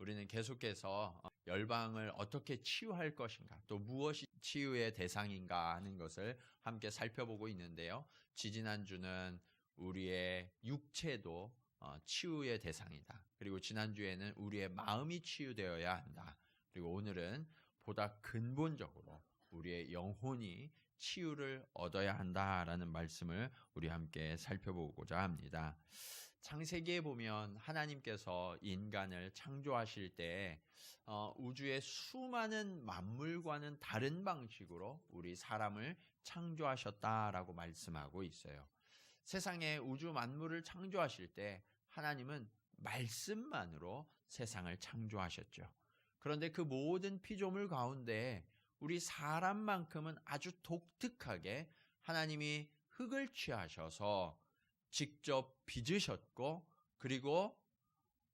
우리는 계속해서 열방을 어떻게 치유할 것인가, 또 무엇이 치유의 대상인가 하는 것을 함께 살펴보고 있는데요. 지지난주는 우리의 육체도 치유의 대상이다. 그리고 지난주에는 우리의 마음이 치유되어야 한다. 그리고 오늘은 보다 근본적으로 우리의 영혼이 치유를 얻어야 한다라는 말씀을 우리 함께 살펴보고자 합니다. 창세기에 보면 하나님께서 인간을 창조하실 때 우주의 수많은 만물과는 다른 방식으로 우리 사람을 창조하셨다라고 말씀하고 있어요. 세상의 우주 만물을 창조하실 때 하나님은 말씀만으로 세상을 창조하셨죠. 그런데 그 모든 피조물 가운데 우리 사람만큼은 아주 독특하게 하나님이 흙을 취하셔서 직접 빚으셨고, 그리고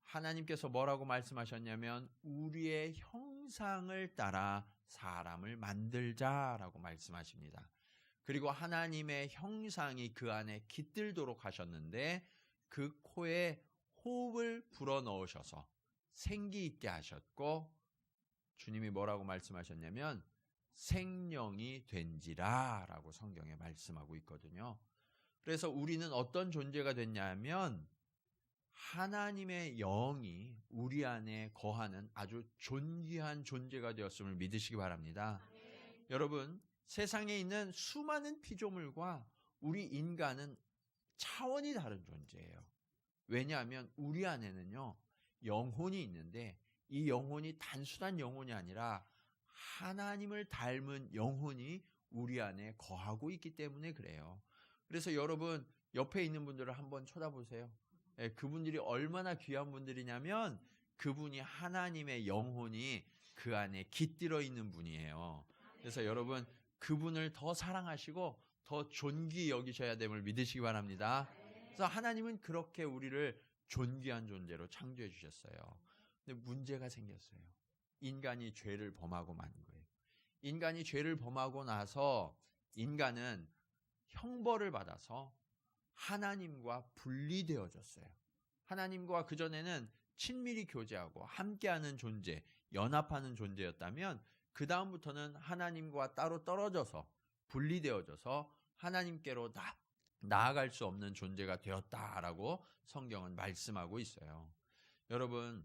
하나님께서 뭐라고 말씀하셨냐면 우리의 형상을 따라 사람을 만들자라고 말씀하십니다. 그리고 하나님의 형상이 그 안에 깃들도록 하셨는데 그 코에 호흡을 불어넣으셔서 생기 있게 하셨고, 주님이 뭐라고 말씀하셨냐면 생명이 된지라 라고 성경에 말씀하고 있거든요. 그래서 우리는 어떤 존재가 됐냐면 하나님의 영이 우리 안에 거하는 아주 존귀한 존재가 되었음을 믿으시기 바랍니다. 여러분, 세상에 있는 수많은 피조물과 우리 인간은 차원이 다른 존재예요. 왜냐하면 우리 안에는요, 영혼이 있는데 이 영혼이 단순한 영혼이 아니라 하나님을 닮은 영혼이 우리 안에 거하고 있기 때문에 그래요. 그래서 여러분, 옆에 있는 분들을 한번 쳐다보세요. 그분들이 얼마나 귀한 분들이냐면 그분이 하나님의 영혼이 그 안에 깃들어 있는 분이에요. 그래서 여러분, 그분을 더 사랑하시고 더 존귀히 여기셔야 됨을 믿으시기 바랍니다. 그래서 하나님은 그렇게 우리를 존귀한 존재로 창조해 주셨어요. 근데 문제가 생겼어요. 인간이 죄를 범하고 만 거예요. 인간이 죄를 범하고 나서 인간은 형벌을 받아서 하나님과 분리되어졌어요. 하나님과 그전에는 친밀히 교제하고 함께하는 존재, 연합하는 존재였다면 그 다음부터는 하나님과 따로 떨어져서 분리되어져서 하나님께로 나아갈 수 없는 존재가 되었다라고 성경은 말씀하고 있어요. 여러분,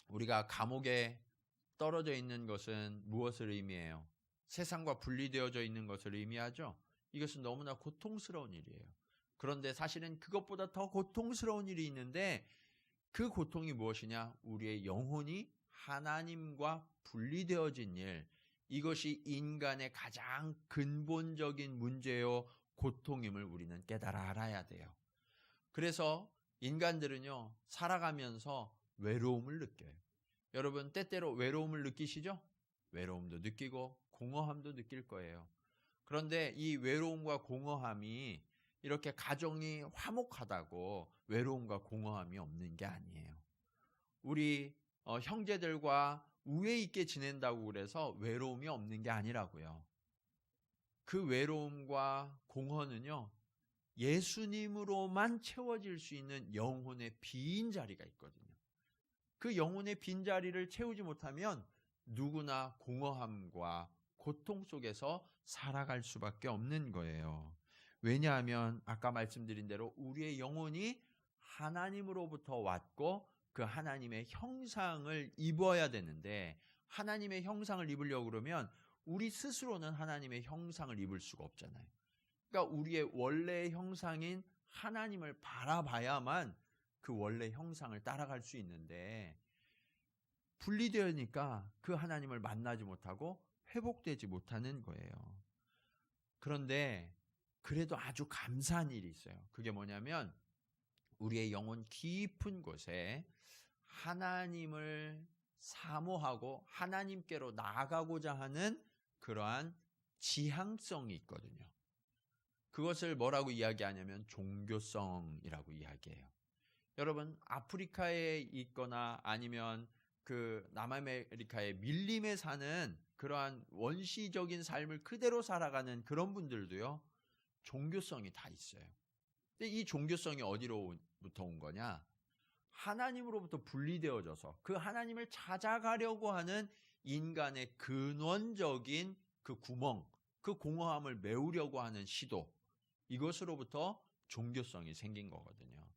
우리가 감옥에 떨어져 있는 것은 무엇을 의미해요? 세상과 분리되어져 있는 것을 의미하죠. 이것은 너무나 고통스러운 일이에요. 그런데 사실은 그것보다 더 고통스러운 일이 있는데 그 고통이 무엇이냐? 우리의 영혼이 하나님과 분리되어진 일, 이것이 인간의 가장 근본적인 문제요 고통임을 우리는 깨달아 알아야 돼요. 그래서 인간들은요, 살아가면서 외로움을 느껴요. 여러분, 때때로 외로움을 느끼시죠? 외로움도 느끼고 공허함도 느낄 거예요. 그런데 이 외로움과 공허함이 이렇게 가정이 화목하다고 외로움과 공허함이 없는 게 아니에요. 우리 형제들과 우애 있게 지낸다고 그래서 외로움이 없는 게 아니라고요. 그 외로움과 공허는요, 예수님으로만 채워질 수 있는 영혼의 빈 자리가 있거든요. 그 영혼의 빈자리를 채우지 못하면 누구나 공허함과 고통 속에서 살아갈 수밖에 없는 거예요. 왜냐하면 아까 말씀드린 대로 우리의 영혼이 하나님으로부터 왔고 그 하나님의 형상을 입어야 되는데, 하나님의 형상을 입으려고 그러면 우리 스스로는 하나님의 형상을 입을 수가 없잖아요. 그러니까 우리의 원래의 형상인 하나님을 바라봐야만 그 원래 형상을 따라갈 수 있는데, 분리되니까 그 하나님을 만나지 못하고 회복되지 못하는 거예요. 그런데 그래도 아주 감사한 일이 있어요. 그게 뭐냐면 우리의 영혼 깊은 곳에 하나님을 사모하고 하나님께로 나아가고자 하는 그러한 지향성이 있거든요. 그것을 뭐라고 이야기하냐면 종교성이라고 이야기해요. 여러분, 아프리카에 있거나 아니면 그 남아메리카의 밀림에 사는 그러한 원시적인 삶을 그대로 살아가는 그런 분들도요, 종교성이 다 있어요. 근데 이 종교성이 어디로부터 온 거냐? 하나님으로부터 분리되어져서 그 하나님을 찾아가려고 하는 인간의 근원적인 그 구멍, 그 공허함을 메우려고 하는 시도, 이것으로부터 종교성이 생긴 거거든요.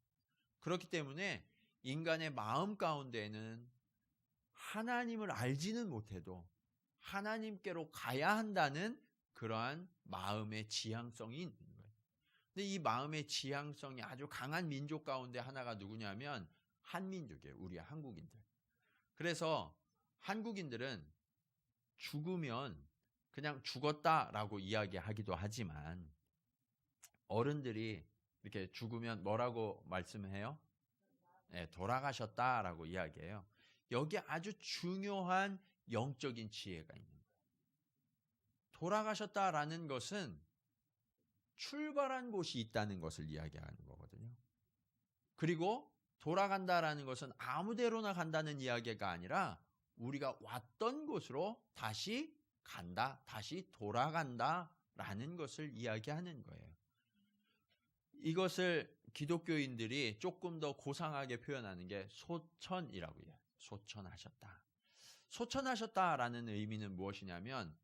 그렇기 때문에 인간의 마음 가운데에는 하나님을 알지는 못해도 하나님께로 가야 한다는 그러한 마음의 지향성이 있는 거예요. 근데 이 마음의 지향성이 아주 강한 민족 가운데 하나가 누구냐면 한민족이에요. 우리 한국인들. 그래서 한국인들은 죽으면 그냥 죽었다라고 이야기하기도 하지만 어른들이 이렇게 죽으면 뭐라고 말씀해요? 네, 돌아가셨다라고 이야기해요. 여기 아주 중요한 영적인 지혜가 있는 거예요. 돌아가셨다라는 것은 출발한 곳이 있다는 것을 이야기하는 거거든요. 그리고 돌아간다라는 것은 아무 데로나 간다는 이야기가 아니라 우리가 왔던 곳으로 다시 간다, 다시 돌아간다라는 것을 이야기하는 거예요. 이것을 기독교인들이 조금 더 고상하게 표현하는 게 소천이라고 해요. 소천하셨다. 소천하셨다라는 의미는 무엇이냐면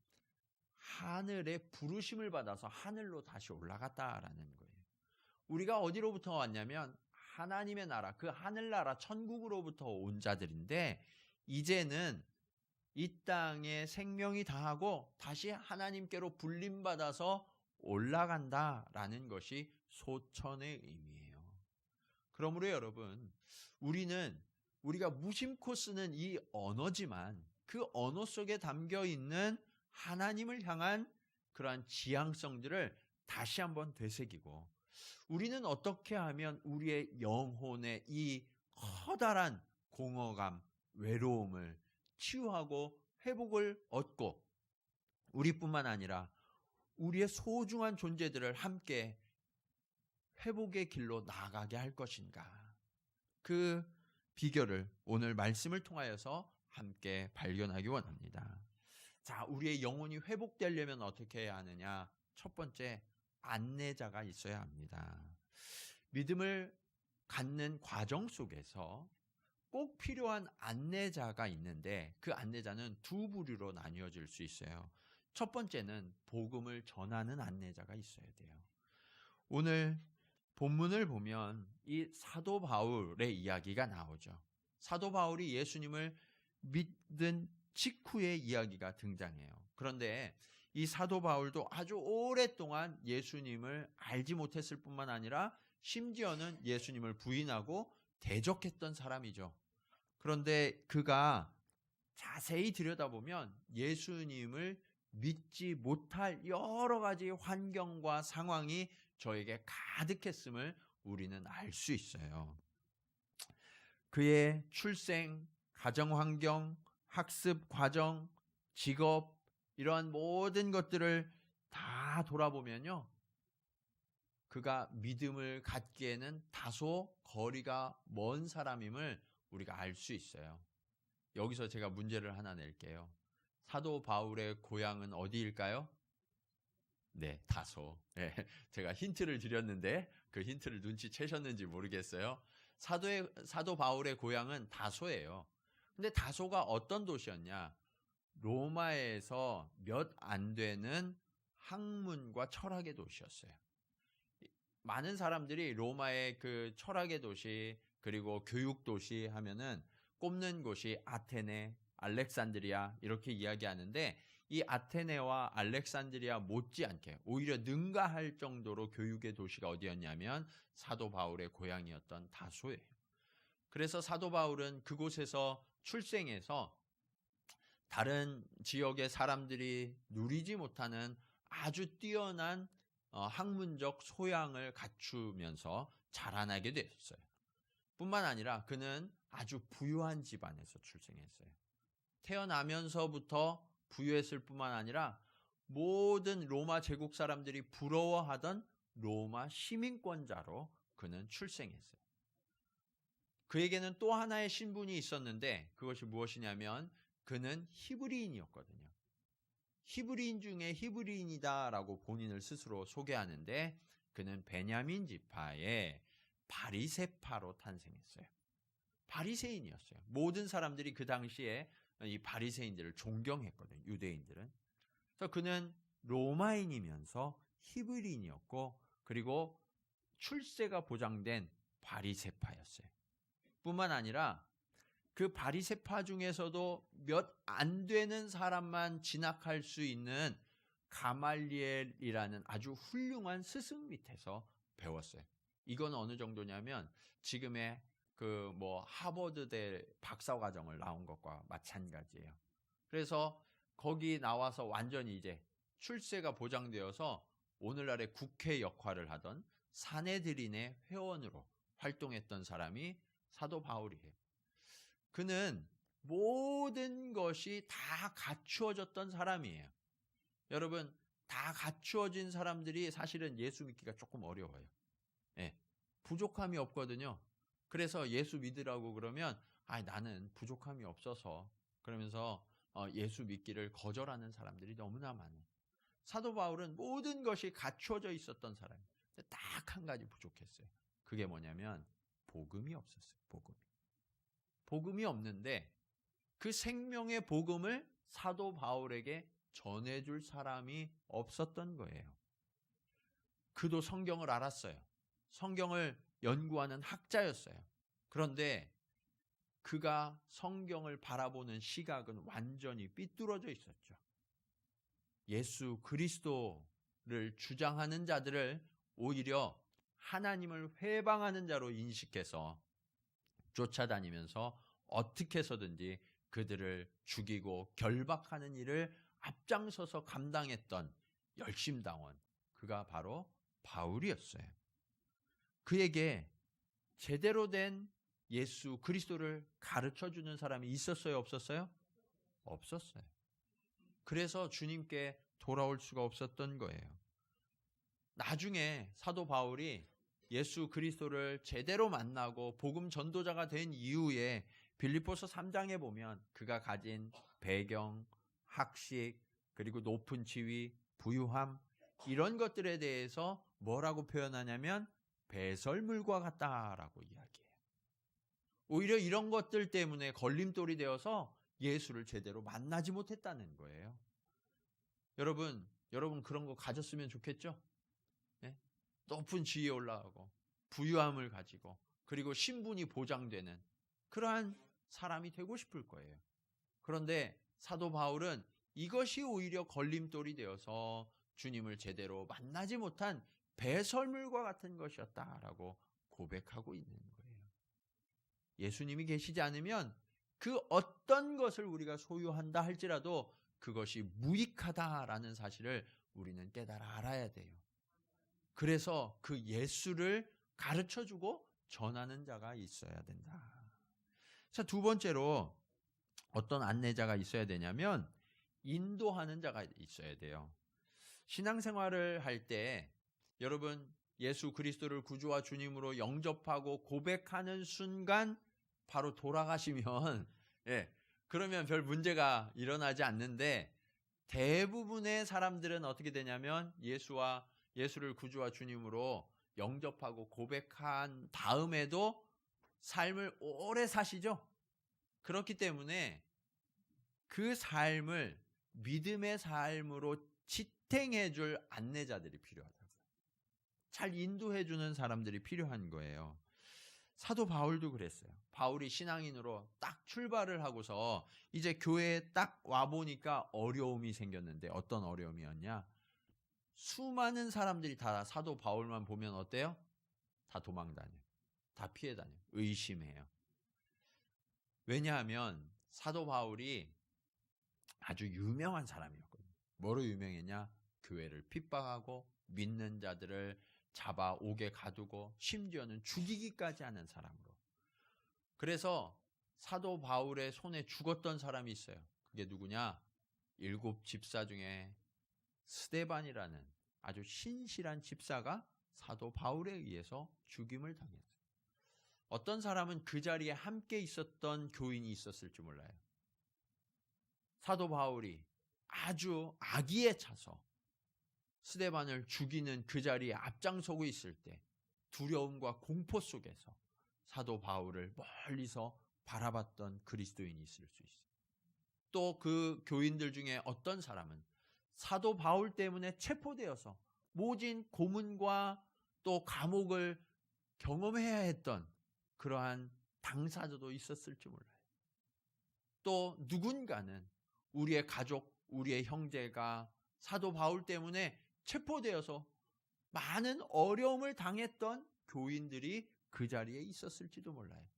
하늘의 부르심을 받아서 하늘로 다시 올라갔다라는 거예요. 우리가 어디로부터 왔냐면 하나님의 나라, 그 하늘나라 천국으로부터 온 자들인데 이제는 이 땅에 생명이 다하고 다시 하나님께로 불림받아서 올라간다라는 것이 소천의 의미예요. 그러므로 여러분, 우리가 무심코 쓰는 이 언어지만 그 언어 속에 담겨 있는 하나님을 향한 그러한 지향성들을 다시 한번 되새기고 우리는 어떻게 하면 우리의 영혼의 이 커다란 공허감, 외로움을 치유하고 회복을 얻고 우리뿐만 아니라 우리의 소중한 존재들을 함께 회복의 길로 나아가게 할 것인가? 그 비결을 오늘 말씀을 통하여서 함께 발견하기 원합니다. 자, 우리의 영혼이 회복되려면 어떻게 해야 하느냐? 첫 번째, 안내자가 있어야 합니다. 믿음을 갖는 과정 속에서 꼭 필요한 안내자가 있는데 그 안내자는 두 부류로 나뉘어질 수 있어요. 첫 번째는 복음을 전하는 안내자가 있어야 돼요. 오늘 본문을 보면 이 사도 바울의 이야기가 나오죠. 사도 바울이 예수님을 믿은 직후의 이야기가 등장해요. 그런데 이 사도 바울도 아주 오랫동안 예수님을 알지 못했을 뿐만 아니라 심지어는 예수님을 부인하고 대적했던 사람이죠. 그런데 그가 자세히 들여다보면 예수님을 믿지 못할 여러 가지 환경과 상황이 저에게 가득했음을 우리는 알 수 있어요. 그의 출생, 가정 환경, 학습 과정, 직업, 이러한 모든 것들을 다 돌아보면요. 그가 믿음을 갖기에는 다소 거리가 먼 사람임을 우리가 알 수 있어요. 여기서 제가 문제를 하나 낼게요. 사도 바울의 고향은 어디일까요? 네, 다소. 네, 제가 힌트를 드렸는데 그 힌트를 눈치채셨는지 모르겠어요. 사도 바울의 고향은 다소예요. 근데 다소가 어떤 도시였냐? 로마에서 몇 안 되는 학문과 철학의 도시였어요. 많은 사람들이 로마의 그 철학의 도시 그리고 교육 도시 하면은 꼽는 곳이 아테네, 알렉산드리아 이렇게 이야기하는데 이 아테네와 알렉산드리아 못지않게 오히려 능가할 정도로 교육의 도시가 어디였냐면 사도 바울의 고향이었던 다소예요. 그래서 사도 바울은 그곳에서 출생해서 다른 지역의 사람들이 누리지 못하는 아주 뛰어난 학문적 소양을 갖추면서 자라나게 되었어요. 뿐만 아니라 그는 아주 부유한 집안에서 출생했어요. 태어나면서부터 부유했을 뿐만 아니라 모든 로마 제국 사람들이 부러워하던 로마 시민권자로 그는 출생했어요. 그에게는 또 하나의 신분이 있었는데 그것이 무엇이냐면 그는 히브리인이었거든요. 히브리인 중에 히브리인이다라고 본인을 스스로 소개하는데 그는 베냐민 지파의 바리새파로 탄생했어요. 바리새인이었어요. 모든 사람들이 그 당시에 이 바리새인들을 존경했거든요. 유대인들은. 그래서 그는 로마인이면서 히브리인이었고 그리고 출세가 보장된 바리새파였어요. 뿐만 아니라 그 바리새파 중에서도 몇 안 되는 사람만 진학할 수 있는 가말리엘이라는 아주 훌륭한 스승 밑에서 배웠어요. 이건 어느 정도냐면 지금의 그 하버드대 박사과정을 나온 것과 마찬가지예요. 그래서 거기 나와서 완전히 이제 출세가 보장되어서 오늘날의 국회 역할을 하던 사내들인의 회원으로 활동했던 사람이 사도 바울이에요. 그는 모든 것이 다 갖추어졌던 사람이에요. 여러분, 다 갖추어진 사람들이 사실은 예수 믿기가 조금 어려워요. 부족함이 없거든요. 그래서 예수 믿으라고 그러면 나는 부족함이 없어서 그러면서 예수 믿기를 거절하는 사람들이 너무나 많아요. 사도 바울은 모든 것이 갖추어져 있었던 사람이에요. 딱 한 가지 부족했어요. 그게 뭐냐면 복음이 없었어요. 복음이 없는데 그 생명의 복음을 사도 바울에게 전해줄 사람이 없었던 거예요. 그도 성경을 알았어요. 성경을 연구하는 학자였어요. 그런데 그가 성경을 바라보는 시각은 완전히 삐뚤어져 있었죠. 예수 그리스도를 주장하는 자들을 오히려 하나님을 회방하는 자로 인식해서 쫓아다니면서 어떻게 해서든지 그들을 죽이고 결박하는 일을 앞장서서 감당했던 열심당원, 그가 바로 바울이었어요. 그에게 제대로 된 예수 그리스도를 가르쳐주는 사람이 있었어요? 없었어요? 없었어요. 그래서 주님께 돌아올 수가 없었던 거예요. 나중에 사도 바울이 예수 그리스도를 제대로 만나고 복음 전도자가 된 이후에 빌립보서 3장에 보면 그가 가진 배경, 학식, 그리고 높은 지위, 부유함 이런 것들에 대해서 뭐라고 표현하냐면 배설물과 같다라고 이야기해요. 오히려 이런 것들 때문에 걸림돌이 되어서 예수를 제대로 만나지 못했다는 거예요. 여러분 그런 거 가졌으면 좋겠죠? 네? 높은 지위에 올라가고 부유함을 가지고 그리고 신분이 보장되는 그러한 사람이 되고 싶을 거예요. 그런데 사도 바울은 이것이 오히려 걸림돌이 되어서 주님을 제대로 만나지 못한 배설물과 같은 것이었다라고 고백하고 있는 거예요. 예수님이 계시지 않으면 그 어떤 것을 우리가 소유한다 할지라도 그것이 무익하다라는 사실을 우리는 깨달아 알아야 돼요. 그래서 그 예수를 가르쳐주고 전하는 자가 있어야 된다. 자, 두 번째로 어떤 안내자가 있어야 되냐면 인도하는 자가 있어야 돼요. 신앙생활을 할 때 여러분 예수 그리스도를 구주와 주님으로 영접하고 고백하는 순간 바로 돌아가시면 그러면 별 문제가 일어나지 않는데 대부분의 사람들은 어떻게 되냐면 예수를 구주와 주님으로 영접하고 고백한 다음에도 삶을 오래 사시죠. 그렇기 때문에 그 삶을 믿음의 삶으로 지탱해 줄 안내자들이 필요하다고요. 잘 인도해 주는 사람들이 필요한 거예요. 사도 바울도 그랬어요. 바울이 신앙인으로 딱 출발을 하고서 이제 교회에 딱 와보니까 어려움이 생겼는데 어떤 어려움이었냐? 수많은 사람들이 다 사도 바울만 보면 어때요? 다 도망다녀요. 다 피해 다녀요. 의심해요. 왜냐하면 사도 바울이 아주 유명한 사람이었거든요. 뭐로 유명했냐? 교회를 핍박하고 믿는 자들을 잡아 옥에 가두고 심지어는 죽이기까지 하는 사람으로. 그래서 사도 바울의 손에 죽었던 사람이 있어요. 그게 누구냐? 7 집사 중에 스데반이라는 아주 신실한 집사가 사도 바울에 의해서 죽임을 당했어요. 어떤 사람은 그 자리에 함께 있었던 교인이 있었을지 몰라요. 사도 바울이 아주 악의에 차서 스데반을 죽이는 그 자리에 앞장서고 있을 때 두려움과 공포 속에서 사도 바울을 멀리서 바라봤던 그리스도인이 있을 수 있어요. 또 그 교인들 중에 어떤 사람은 사도 바울 때문에 체포되어서 모진 고문과 또 감옥을 경험해야 했던 그러한 당사자도 있었을지 몰라요. 또 누군가는 우리의 가족, 우리의 형제가 사도 바울 때문에 체포되어서 많은 어려움을 당했던 교인들이 그 자리에 있었을지도 몰라요.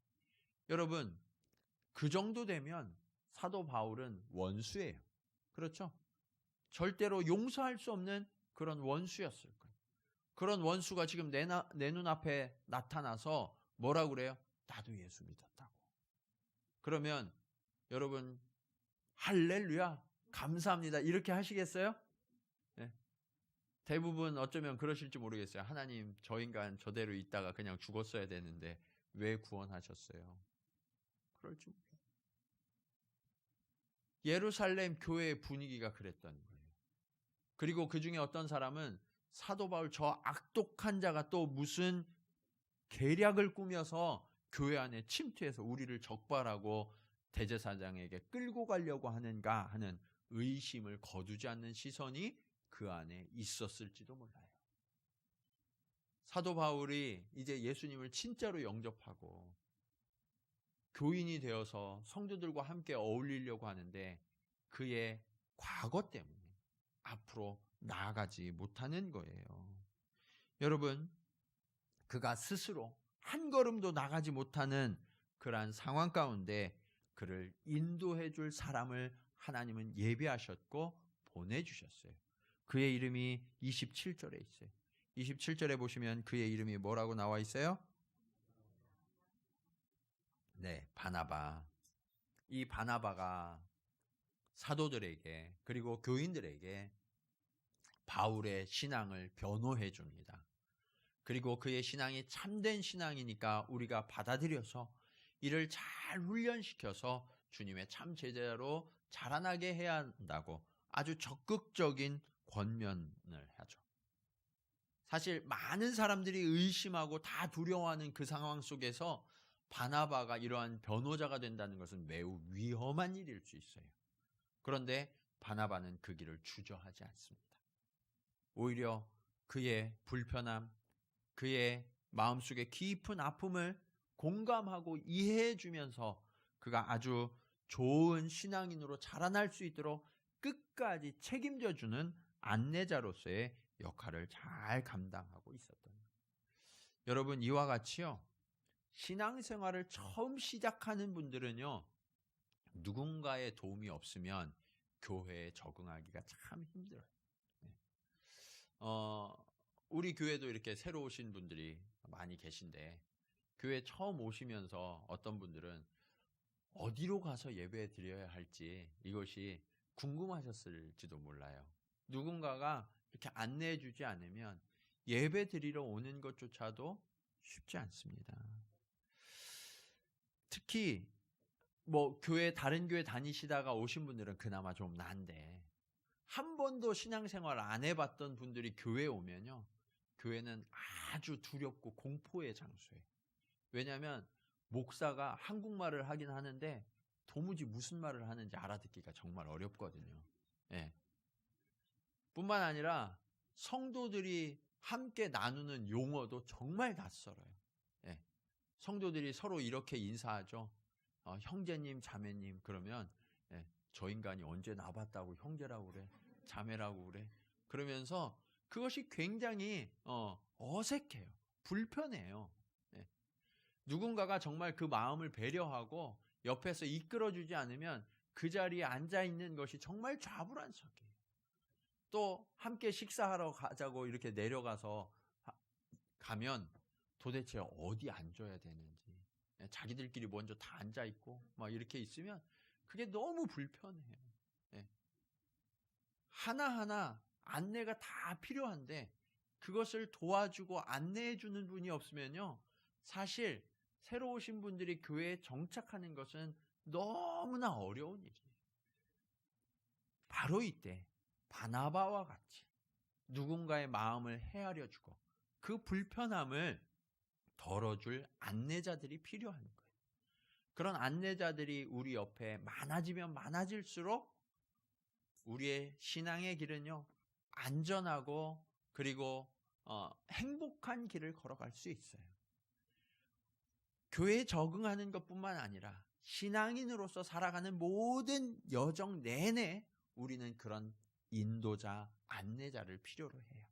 여러분, 그 정도 되면 사도 바울은 원수예요. 그렇죠? 절대로 용서할 수 없는 그런 원수였을 거예요. 그런 원수가 지금 내 눈앞에 나타나서 뭐라고 그래요? 나도 예수 믿었다고. 그러면 여러분 할렐루야 감사합니다 이렇게 하시겠어요? 네. 대부분 어쩌면 그러실지 모르겠어요. 하나님 저 인간 저대로 있다가 그냥 죽었어야 되는데 왜 구원하셨어요? 그럴지 모르겠어요. 예루살렘 교회의 분위기가 그랬던 거예요. 그리고 그 중에 어떤 사람은 사도 바울 저 악독한 자가 또 무슨 계략을 꾸며서 교회 안에 침투해서 우리를 적발하고 대제사장에게 끌고 가려고 하는가 하는 의심을 거두지 않는 시선이 그 안에 있었을지도 몰라요. 사도 바울이 이제 예수님을 진짜로 영접하고 교인이 되어서 성도들과 함께 어울리려고 하는데 그의 과거 때문에 앞으로 나아가지 못하는 거예요. 여러분, 그가 스스로 한 걸음도 나가지 못하는 그러한 상황 가운데 그를 인도해 줄 사람을 하나님은 예비하셨고 보내주셨어요. 그의 이름이 27절에 있어요. 27절에 보시면 그의 이름이 뭐라고 나와 있어요? 네, 바나바. 이 바나바가 사도들에게 그리고 교인들에게 바울의 신앙을 변호해 줍니다. 그리고 그의 신앙이 참된 신앙이니까 우리가 받아들여서 이를 잘 훈련시켜서 주님의 참 제자로 자라나게 해야 한다고 아주 적극적인 권면을 하죠. 사실 많은 사람들이 의심하고 다 두려워하는 그 상황 속에서 바나바가 이러한 변호자가 된다는 것은 매우 위험한 일일 수 있어요. 그런데 바나바는 그 길을 주저하지 않습니다. 오히려 그의 불편함, 그의 마음속의 깊은 아픔을 공감하고 이해해 주면서 그가 아주 좋은 신앙인으로 자라날 수 있도록 끝까지 책임져 주는 안내자로서의 역할을 잘 감당하고 있었던 거예요. 여러분, 이와 같이요. 신앙생활을 처음 시작하는 분들은요. 누군가의 도움이 없으면 교회에 적응하기가 참 힘들어요. 우리 교회도 이렇게 새로 오신 분들이 많이 계신데 교회 처음 오시면서 어떤 분들은 어디로 가서 예배 드려야 할지 이것이 궁금하셨을지도 몰라요. 누군가가 이렇게 안내해 주지 않으면 예배 드리러 오는 것조차도 쉽지 않습니다. 특히 교회 다른 교회 다니시다가 오신 분들은 그나마 좀 나은데 한 번도 신앙생활 안 해봤던 분들이 교회에 오면요. 교회는 아주 두렵고 공포의 장소예요. 왜냐하면 목사가 한국말을 하긴 하는데 도무지 무슨 말을 하는지 알아듣기가 정말 어렵거든요. 예. 뿐만 아니라 성도들이 함께 나누는 용어도 정말 낯설어요. 예. 성도들이 서로 이렇게 인사하죠. 형제님, 자매님 그러면 예. 저 인간이 언제 나봤다고 형제라고 그래, 자매라고 그래. 그러면서 그것이 굉장히 어색해요. 불편해요. 예. 누군가가 정말 그 마음을 배려하고 옆에서 이끌어주지 않으면 그 자리에 앉아있는 것이 정말 좌불안석이에요. 또 함께 식사하러 가자고 이렇게 내려가서 가면 도대체 어디 앉아야 되는지 자기들끼리 먼저 다 앉아있고 막 이렇게 있으면 그게 너무 불편해요. 예. 하나하나 안내가 다 필요한데 그것을 도와주고 안내해주는 분이 없으면요. 사실 새로 오신 분들이 교회에 정착하는 것은 너무나 어려운 일이에요. 바로 이때 바나바와 같이 누군가의 마음을 헤아려주고 그 불편함을 덜어줄 안내자들이 필요한 거예요. 그런 안내자들이 우리 옆에 많아지면 많아질수록 우리의 신앙의 길은요, 안전하고 그리고 행복한 길을 걸어갈 수 있어요. 교회에 적응하는 것뿐만 아니라 신앙인으로서 살아가는 모든 여정 내내 우리는 그런 인도자, 안내자를 필요로 해요.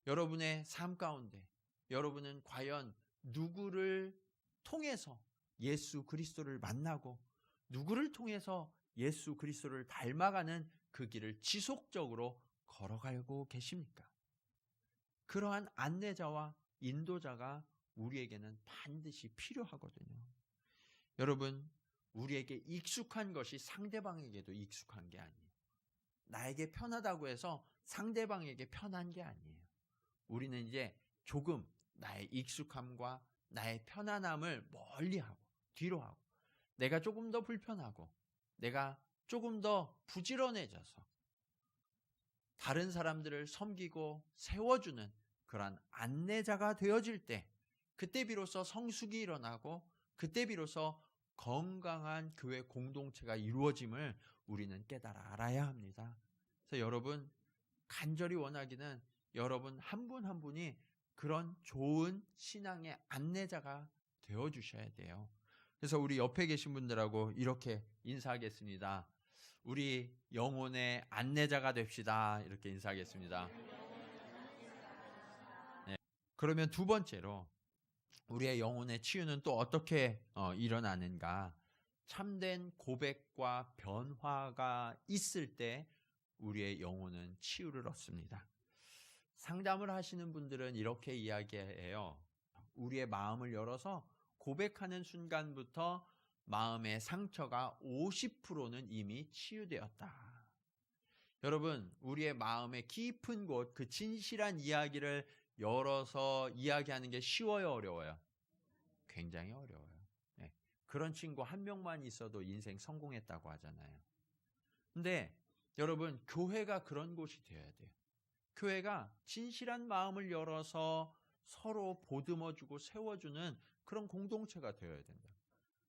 여러분의 삶 가운데 여러분은 과연 누구를 통해서 예수 그리스도를 만나고 누구를 통해서 예수 그리스도를 닮아가는 그 길을 지속적으로 걸어가고 계십니까? 그러한 안내자와 인도자가 우리에게는 반드시 필요하거든요. 여러분, 우리에게 익숙한 것이 상대방에게도 익숙한 게 아니에요. 나에게 편하다고 해서 상대방에게 편한 게 아니에요. 우리는 이제 조금 나의 익숙함과 나의 편안함을 멀리하고 뒤로 하고 내가 조금 더 불편하고 내가 조금 더 부지런해져서 다른 사람들을 섬기고 세워주는 그러한 안내자가 되어질 때 그때 비로소 성숙이 일어나고 그때 비로소 건강한 교회 공동체가 이루어짐을 우리는 깨달아 알아야 합니다. 그래서 여러분 간절히 원하기는 여러분 한 분 한 분이 그런 좋은 신앙의 안내자가 되어주셔야 돼요. 그래서 우리 옆에 계신 분들하고 이렇게 인사하겠습니다. 우리 영혼의 안내자가 됩시다. 이렇게 인사하겠습니다. 네. 그러면 두 번째로 우리의 영혼의 치유는 또 어떻게 일어나는가? 참된 고백과 변화가 있을 때 우리의 영혼은 치유를 얻습니다. 상담을 하시는 분들은 이렇게 이야기해요. 우리의 마음을 열어서 고백하는 순간부터 마음의 상처가 50%는 이미 치유되었다. 여러분, 우리의 마음의 깊은 곳, 그 진실한 이야기를 열어서 이야기하는 게 쉬워요, 어려워요? 굉장히 어려워요. 네. 그런 친구 한 명만 있어도 인생 성공했다고 하잖아요. 근데 여러분, 교회가 그런 곳이 되어야 돼요. 교회가 진실한 마음을 열어서 서로 보듬어주고 세워주는 그런 공동체가 되어야 된다.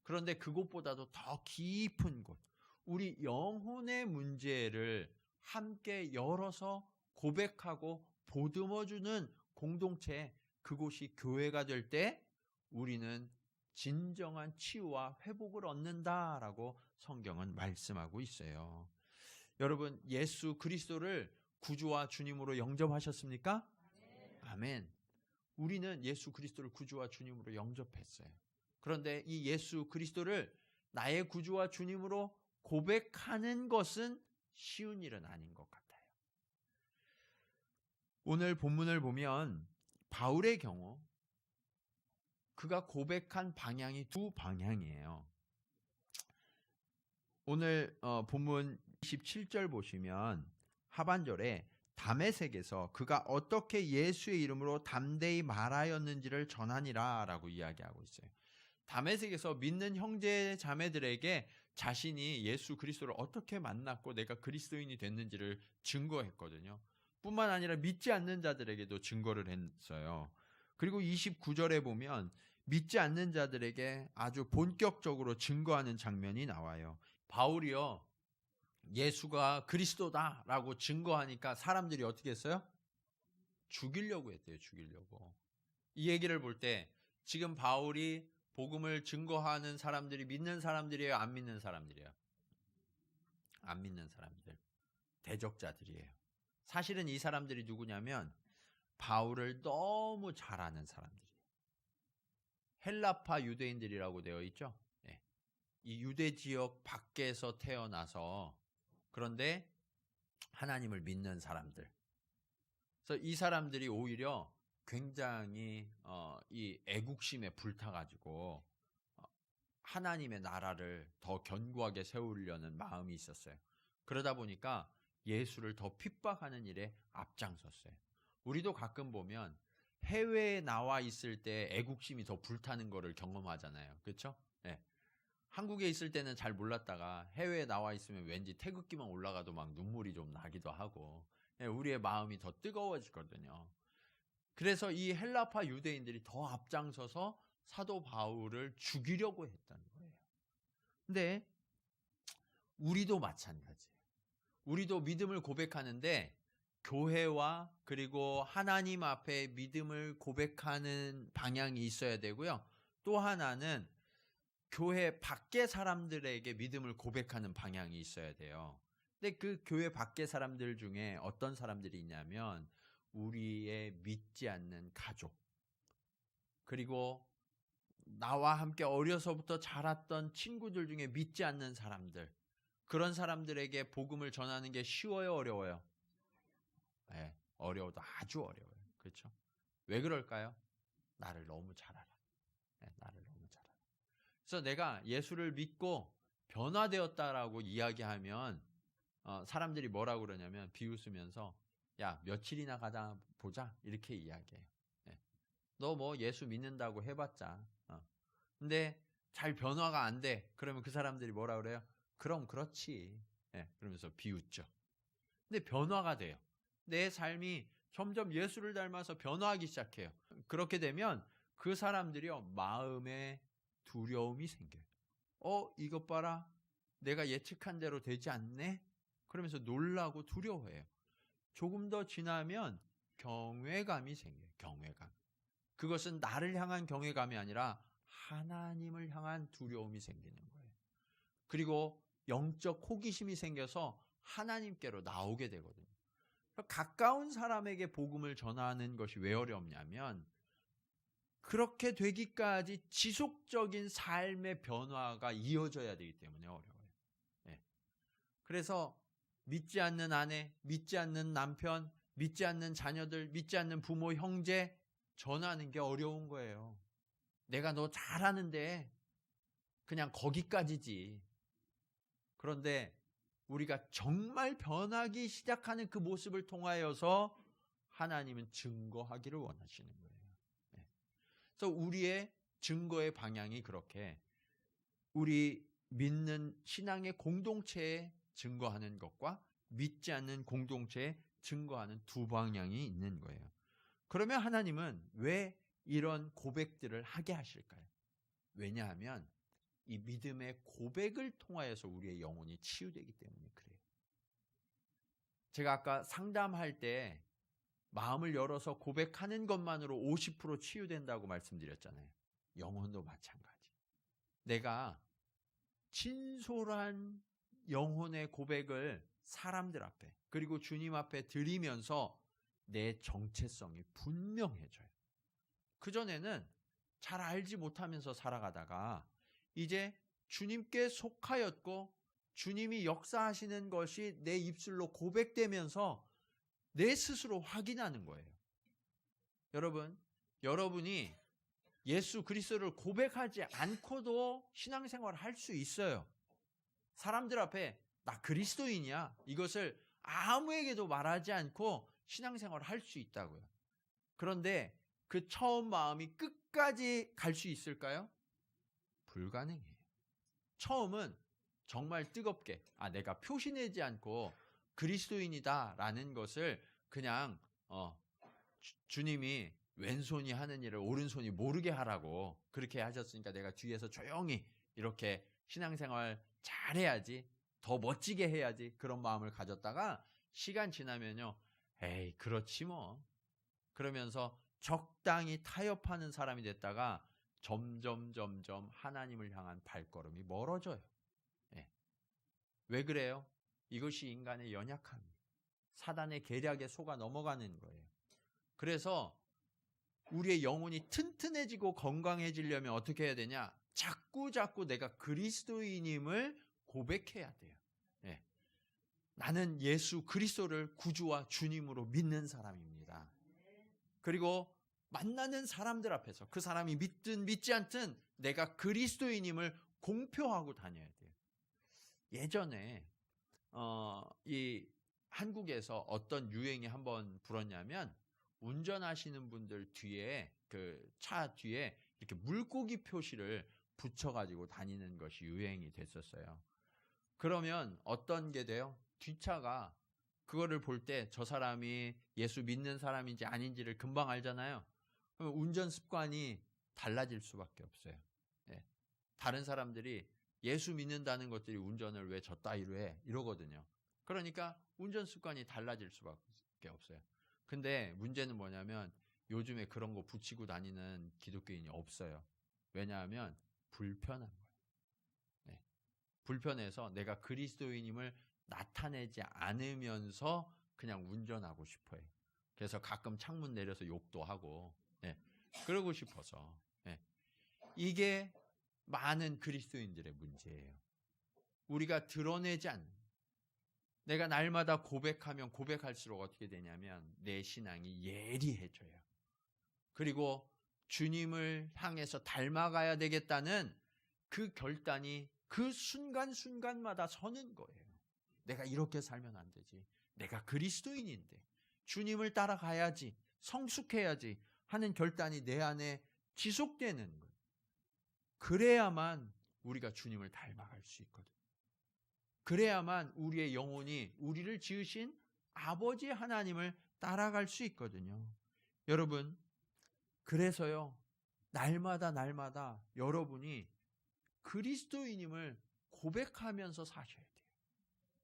그런데 그곳보다도 더 깊은 곳, 우리 영혼의 문제를 함께 열어서 고백하고 보듬어주는 공동체, 그곳이 교회가 될 때 우리는 진정한 치유와 회복을 얻는다라고 성경은 말씀하고 있어요. 여러분, 예수 그리스도를 구주와 주님으로 영접하셨습니까? 아멘. 우리는 예수 그리스도를 구주와 주님으로 영접했어요. 그런데 이 예수 그리스도를 나의 구주와 주님으로 고백하는 것은 쉬운 일은 아닌 것 같아요. 오늘 본문을 보면 바울의 경우 그가 고백한 방향이 두 방향이에요. 오늘 본문 27절 보시면 하반절에 다메섹에서 그가 어떻게 예수의 이름으로 담대히 말하였는지를 전하니라 라고 이야기하고 있어요. 다메섹에서 믿는 형제 자매들에게 자신이 예수 그리스도를 어떻게 만났고 내가 그리스도인이 됐는지를 증거했거든요. 뿐만 아니라 믿지 않는 자들에게도 증거를 했어요. 그리고 29절에 보면 믿지 않는 자들에게 아주 본격적으로 증거하는 장면이 나와요. 바울이요, 예수가 그리스도다라고 증거하니까 사람들이 어떻게 했어요? 죽이려고 했대요. 죽이려고. 이 얘기를 볼 때 지금 바울이 복음을 증거하는 사람들이 믿는 사람들이에요? 안 믿는 사람들이에요? 안 믿는 사람들. 대적자들이에요. 사실은 이 사람들이 누구냐면 바울을 너무 잘 아는 사람들이에요. 헬라파 유대인들이라고 되어 있죠. 네. 이 유대 지역 밖에서 태어나서 그런데 하나님을 믿는 사람들. 그래서 이 사람들이 오히려 굉장히 이 애국심에 불타가지고 하나님의 나라를 더 견고하게 세우려는 마음이 있었어요. 그러다 보니까 예수를 더 핍박하는 일에 앞장섰어요. 우리도 가끔 보면 해외에 나와 있을 때 애국심이 더 불타는 거를 경험하잖아요. 그렇죠? 네. 한국에 있을 때는 잘 몰랐다가 해외에 나와 있으면 왠지 태극기만 올라가도 막 눈물이 좀 나기도 하고 우리의 마음이 더 뜨거워지거든요. 그래서 이 헬라파 유대인들이 더 앞장서서 사도 바울을 죽이려고 했던 거예요. 근데 우리도 마찬가지예요. 우리도 믿음을 고백하는데 교회와 그리고 하나님 앞에 믿음을 고백하는 방향이 있어야 되고요. 또 하나는 교회 밖의 사람들에게 믿음을 고백하는 방향이 있어야 돼요. 근데 그 교회 밖의 사람들 중에 어떤 사람들이 있냐면 우리의 믿지 않는 가족, 그리고 나와 함께 어려서부터 자랐던 친구들 중에 믿지 않는 사람들, 그런 사람들에게 복음을 전하는 게 쉬워요, 어려워요? 네, 어려워도 아주 어려워요. 그렇죠? 왜 그럴까요? 나를 너무 잘 알아. 네, 나를 너무 잘 알아. 그래서 내가 예수를 믿고 변화되었다라고 이야기하면 사람들이 뭐라고 그러냐면 비웃으면서 야, 며칠이나 가다 보자 이렇게 이야기해요. 네. 너 뭐 예수 믿는다고 해봤자 근데 잘 변화가 안 돼. 그러면 그 사람들이 뭐라 그래요? 그럼 그렇지. 네, 그러면서 비웃죠. 근데 변화가 돼요. 내 삶이 점점 예수를 닮아서 변화하기 시작해요. 그렇게 되면 그 사람들이요, 마음에 두려움이 생겨요. 이것 봐라. 내가 예측한 대로 되지 않네? 그러면서 놀라고 두려워해요. 조금 더 지나면 경외감이 생겨요. 경외감. 그것은 나를 향한 경외감이 아니라 하나님을 향한 두려움이 생기는 거예요. 그리고 영적 호기심이 생겨서 하나님께로 나오게 되거든요. 가까운 사람에게 복음을 전하는 것이 왜 어렵냐면 그렇게 되기까지 지속적인 삶의 변화가 이어져야 되기 때문에 어려워요. 네. 그래서 믿지 않는 아내, 믿지 않는 남편, 믿지 않는 자녀들, 믿지 않는 부모, 형제 전하는 게 어려운 거예요. 내가 너 잘하는데 그냥 거기까지지. 그런데 우리가 정말 변하기 시작하는 그 모습을 통하여서 하나님은 증거하기를 원하시는 거예요. 네. 그래서 우리의 증거의 방향이 그렇게 우리 믿는 신앙의 공동체에 증거하는 것과 믿지 않는 공동체에 증거하는 두 방향이 있는 거예요. 그러면 하나님은 왜 이런 고백들을 하게 하실까요? 왜냐하면 이 믿음의 고백을 통하여서 우리의 영혼이 치유되기 때문에 그래요. 제가 아까 상담할 때 마음을 열어서 고백하는 것만으로 50% 치유된다고 말씀드렸잖아요. 영혼도 마찬가지. 내가 진솔한 영혼의 고백을 사람들 앞에 그리고 주님 앞에 드리면서 내 정체성이 분명해져요. 그전에는 잘 알지 못하면서 살아가다가 이제 주님께 속하였고 주님이 역사하시는 것이 내 입술로 고백되면서 내 스스로 확인하는 거예요. 여러분이 예수 그리스도를 고백하지 않고도 신앙생활을 할 수 있어요. 사람들 앞에 나 그리스도인이야. 이것을 아무에게도 말하지 않고 신앙생활을 할 수 있다고요. 그런데 그 처음 마음이 끝까지 갈 수 있을까요? 불가능해요. 처음은 정말 뜨겁게 내가 표시내지 않고 그리스도인이다라는 것을 그냥 주님이 왼손이 하는 일을 오른손이 모르게 하라고 그렇게 하셨으니까 내가 뒤에서 조용히 이렇게 신앙생활 잘해야지, 더 멋지게 해야지 그런 마음을 가졌다가 시간 지나면요, 에이 그렇지 뭐 그러면서 적당히 타협하는 사람이 됐다가 점점 하나님을 향한 발걸음이 멀어져요. 네. 왜 그래요? 이것이 인간의 연약함이에요. 사단의 계략에 속아 넘어가는 거예요. 그래서 우리의 영혼이 튼튼해지고 건강해지려면 어떻게 해야 되냐? 자꾸 내가 그리스도인임을 고백해야 돼요. 네. 나는 예수 그리스도를 구주와 주님으로 믿는 사람입니다. 그리고 만나는 사람들 앞에서 그 사람이 믿든 믿지 않든 내가 그리스도인임을 공표하고 다녀야 돼요. 예전에 이 한국에서 어떤 유행이 한번 불었냐면 운전하시는 분들 뒤에 그 차 뒤에 이렇게 물고기 표시를 붙여가지고 다니는 것이 유행이 됐었어요. 그러면 어떤 게 돼요? 뒷차가 그거를 볼 때 저 사람이 예수 믿는 사람인지 아닌지를 금방 알잖아요. 그럼 운전 습관이 달라질 수밖에 없어요. 예. 다른 사람들이 예수 믿는다는 것들이 운전을 왜 저 따위로 해? 이러거든요. 그러니까 운전 습관이 달라질 수밖에 없어요. 근데 문제는 뭐냐면 요즘에 그런 거 붙이고 다니는 기독교인이 없어요. 왜냐하면 불편한 거예요. 네. 불편해서 내가 그리스도인임을 나타내지 않으면서 그냥 운전하고 싶어요. 그래서 가끔 창문 내려서 욕도 하고, 네. 그러고 싶어서. 네. 이게 많은 그리스도인들의 문제예요. 우리가 드러내지 않는, 내가 날마다 고백하면 고백할수록 어떻게 되냐면 내 신앙이 예리해져요. 그리고 주님을 향해서 닮아가야 되겠다는 그 결단이 그 순간순간마다 서는 거예요. 내가 이렇게 살면 안 되지. 내가 그리스도인인데 주님을 따라가야지, 성숙해야지 하는 결단이 내 안에 지속되는 거예요. 그래야만 우리가 주님을 닮아갈 수 있거든요. 그래야만 우리의 영혼이 우리를 지으신 아버지 하나님을 따라갈 수 있거든요. 여러분, 그래서요, 날마다 여러분이 그리스도인임을 고백하면서 사셔야 돼요.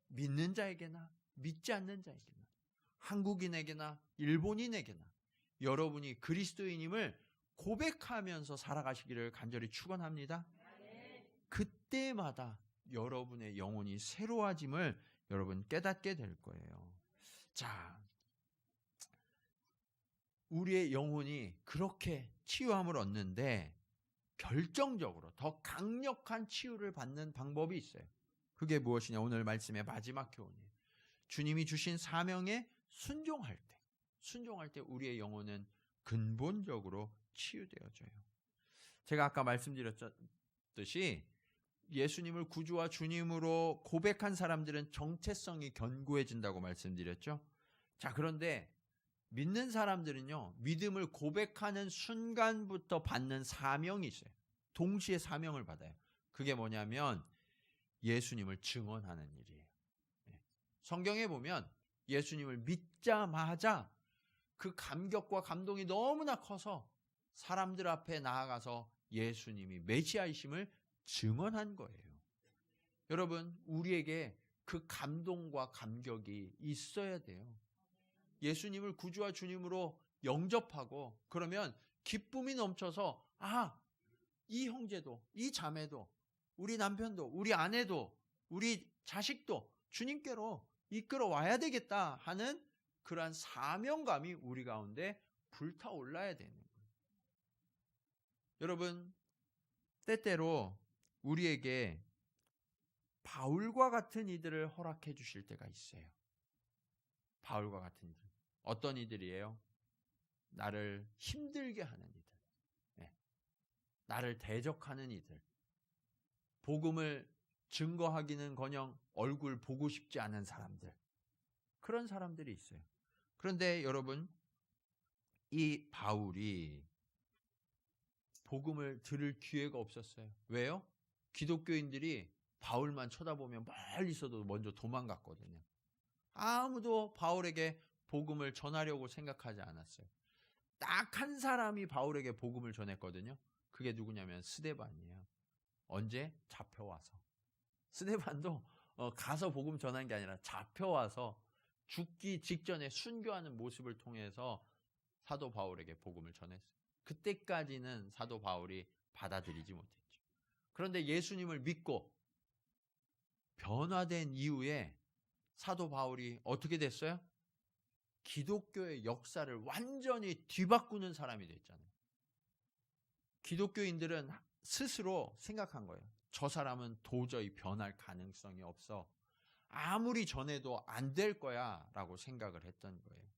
믿는 자에게나 믿지 않는 자에게나 한국인에게나 일본인에게나 여러분이 그리스도인임을 고백하면서 살아가시기를 간절히 축원합니다. 그때마다 여러분의 영혼이 새로워짐을 여러분 깨닫게 될 거예요. 자, 우리의 영혼이 그렇게 치유함을 얻는데 결정적으로 더 강력한 치유를 받는 방법이 있어요. 그게 무엇이냐? 오늘 말씀의 마지막 교훈이에요. 주님이 주신 사명에 순종할 때 우리의 영혼은 근본적으로 치유되어져요. 제가 아까 말씀드렸듯이 예수님을 구주와 주님으로 고백한 사람들은 정체성이 견고해진다고 말씀드렸죠. 자, 그런데 믿는 사람들은요, 믿음을 고백하는 순간부터 받는 사명이 있어요. 동시에 사명을 받아요. 그게 뭐냐면 예수님을 증언하는 일이에요. 성경에 보면 예수님을 믿자마자 그 감격과 감동이 너무나 커서 사람들 앞에 나아가서 예수님이 메시아이심을 증언한 거예요. 여러분, 우리에게 그 감동과 감격이 있어야 돼요. 예수님을 구주와 주님으로 영접하고 그러면 기쁨이 넘쳐서 이 형제도, 이 자매도, 우리 남편도, 우리 아내도, 우리 자식도 주님께로 이끌어 와야 되겠다 하는 그러한 사명감이 우리 가운데 불타올라야 되는 거예요. 여러분, 때때로 우리에게 바울과 같은 이들을 허락해 주실 때가 있어요. 바울과 같은 이들. 어떤 이들이에요? 나를 힘들게 하는 이들. 나를 대적하는 이들. 복음을 증거하기는커녕 얼굴 보고 싶지 않은 사람들. 그런 사람들이 있어요. 그런데 여러분, 이 바울이 복음을 들을 기회가 없었어요. 왜요? 기독교인들이 바울만 쳐다보면 멀리서도 먼저 도망갔거든요. 아무도 바울에게 복음을 전하려고 생각하지 않았어요. 딱 한 사람이 바울에게 복음을 전했거든요. 그게 누구냐면 스데반이에요. 언제? 잡혀와서. 스데반도 가서 복음 전한 게 아니라 잡혀와서 죽기 직전에 순교하는 모습을 통해서 사도 바울에게 복음을 전했어요. 그때까지는 사도 바울이 받아들이지 못했죠. 그런데 예수님을 믿고 변화된 이후에 사도 바울이 어떻게 됐어요? 기독교의 역사를 완전히 뒤바꾸는 사람이 됐잖아요. 기독교인들은 스스로 생각한 거예요. 저 사람은 도저히 변할 가능성이 없어. 아무리 전해도 안 될 거야 라고 생각을 했던 거예요.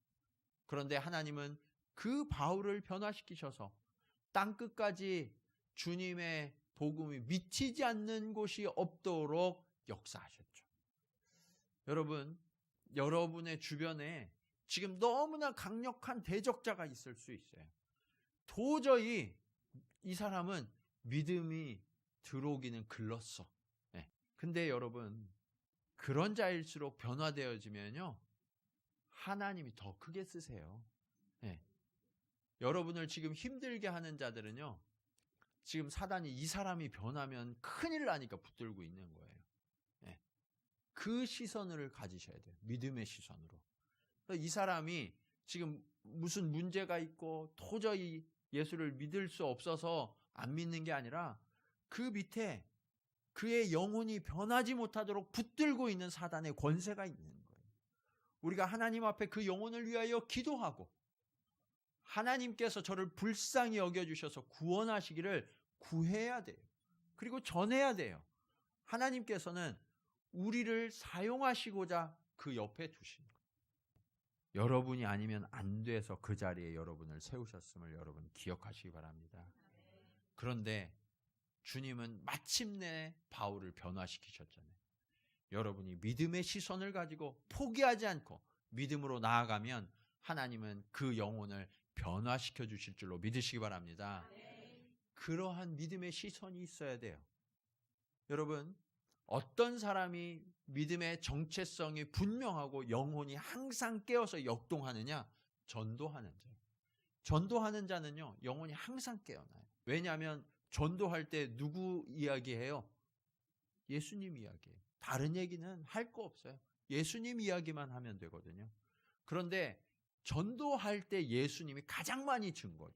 그런데 하나님은 그 바울을 변화시키셔서 땅끝까지 주님의 복음이 미치지 않는 곳이 없도록 역사하셨죠. 여러분, 여러분의 주변에 지금 너무나 강력한 대적자가 있을 수 있어요. 도저히 이 사람은 믿음이 들어오기는 글렀어. 근데 여러분, 그런 자일수록 변화되어지면요, 하나님이 더 크게 쓰세요. 네. 여러분을 지금 힘들게 하는 자들은요, 지금 사단이 이 사람이 변하면 큰일 나니까 붙들고 있는 거예요. 네. 그 시선을 가지셔야 돼요. 믿음의 시선으로. 이 사람이 지금 무슨 문제가 있고 도저히 예수를 믿을 수 없어서 안 믿는 게 아니라 그 밑에 그의 영혼이 변하지 못하도록 붙들고 있는 사단의 권세가 있는 거예요. 우리가 하나님 앞에 그 영혼을 위하여 기도하고 하나님께서 저를 불쌍히 여겨주셔서 구원하시기를 구해야 돼요. 그리고 전해야 돼요. 하나님께서는 우리를 사용하시고자 그 옆에 두신 거예요. 여러분이 아니면 안 돼서 그 자리에 여러분을 세우셨음을 여러분 기억하시기 바랍니다. 그런데 주님은 마침내 바울을 변화시키셨잖아요. 여러분이 믿음의 시선을 가지고 포기하지 않고 믿음으로 나아가면 하나님은 그 영혼을 변화시켜 주실 줄로 믿으시기 바랍니다. 그러한 믿음의 시선이 있어야 돼요. 여러분, 어떤 사람이 믿음의 정체성이 분명하고 영혼이 항상 깨어서 역동하느냐? 전도하는 자예요. 전도하는 자는요, 영혼이 항상 깨어나요. 왜냐하면 전도할 때 누구 이야기해요? 예수님 이야기예요. 다른 얘기는 할 거 없어요. 예수님 이야기만 하면 되거든요. 그런데 전도할 때 예수님이 가장 많이 증거해요.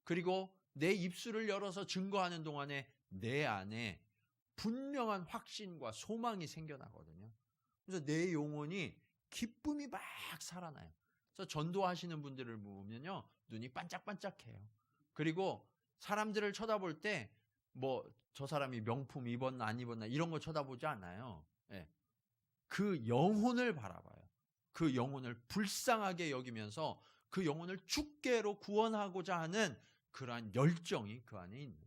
그리고 내 입술을 열어서 증거하는 동안에 내 안에 분명한 확신과 소망이 생겨나거든요. 그래서 내 영혼이 기쁨이 막 살아나요. 그래서 전도하시는 분들을 보면요, 눈이 반짝반짝해요. 그리고 사람들을 쳐다볼 때 뭐 저 사람이 명품 입었나 안 입었나 이런 거 쳐다보지 않아요. 네. 그 영혼을 바라봐요. 그 영혼을 불쌍하게 여기면서 그 영혼을 주께로 구원하고자 하는 그러한 열정이 그 안에 있는,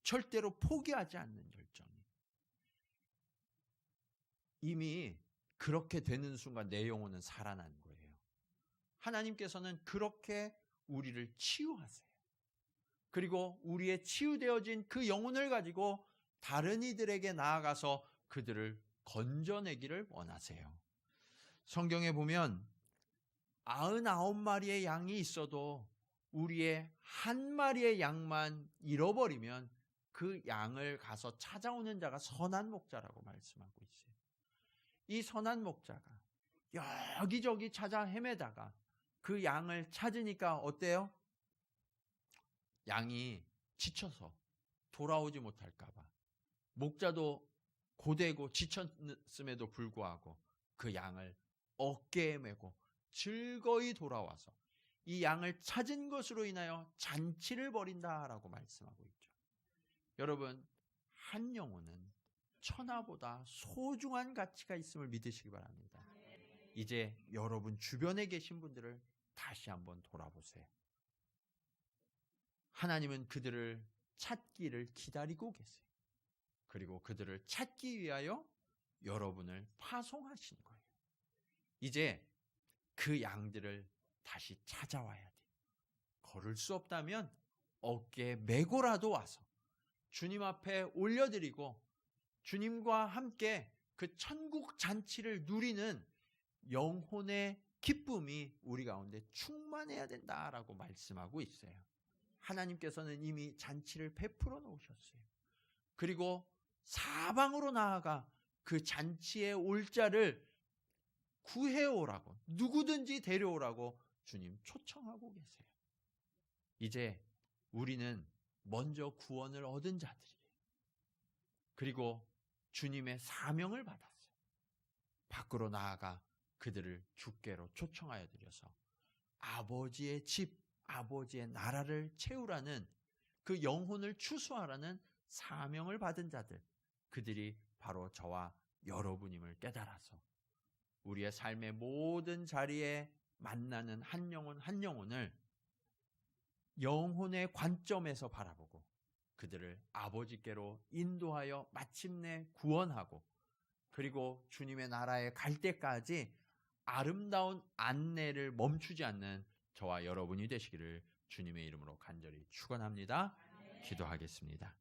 절대로 포기하지 않는 열정이. 이미 그렇게 되는 순간 내 영혼은 살아난 거예요. 하나님께서는 그렇게 우리를 치유하세요. 그리고 우리의 치유되어진 그 영혼을 가지고 다른 이들에게 나아가서 그들을 건져내기를 원하세요. 성경에 보면 99마리의 양이 있어도 우리의 한 마리의 양만 잃어버리면 그 양을 가서 찾아오는 자가 선한 목자라고 말씀하고 있어요. 이 선한 목자가 여기저기 찾아 헤매다가 그 양을 찾으니까 어때요? 양이 지쳐서 돌아오지 못할까 봐 목자도 고되고 지쳤음에도 불구하고 그 양을 어깨에 메고 즐거이 돌아와서 이 양을 찾은 것으로 인하여 잔치를 벌인다라고 말씀하고 있죠. 여러분, 한 영혼은 천하보다 소중한 가치가 있음을 믿으시기 바랍니다. 이제 여러분 주변에 계신 분들을 다시 한번 돌아보세요. 하나님은 그들을 찾기를 기다리고 계세요. 그리고 그들을 찾기 위하여 여러분을 파송하신 거예요. 이제 그 양들을 다시 찾아와야 돼요. 걸을 수 없다면 어깨에 메고라도 와서 주님 앞에 올려드리고 주님과 함께 그 천국 잔치를 누리는 영혼의 기쁨이 우리 가운데 충만해야 된다라고 말씀하고 있어요. 하나님께서는 이미 잔치를 베풀어 놓으셨어요. 그리고 사방으로 나아가 그 잔치에 올 자를 구해오라고, 누구든지 데려오라고 주님 초청하고 계세요. 이제 우리는 먼저 구원을 얻은 자들이에요. 그리고 주님의 사명을 받았어요. 밖으로 나아가 그들을 주께로 초청하여 드려서 아버지의 집, 아버지의 나라를 채우라는, 그 영혼을 추수하라는 사명을 받은 자들, 그들이 바로 저와 여러분임을 깨달아서 우리의 삶의 모든 자리에 만나는 한 영혼 한 영혼을 영혼의 관점에서 바라보고 그들을 아버지께로 인도하여 마침내 구원하고, 그리고 주님의 나라에 갈 때까지 아름다운 안내를 멈추지 않는 저와 여러분이 되시기를 주님의 이름으로 간절히 축원합니다. 기도하겠습니다.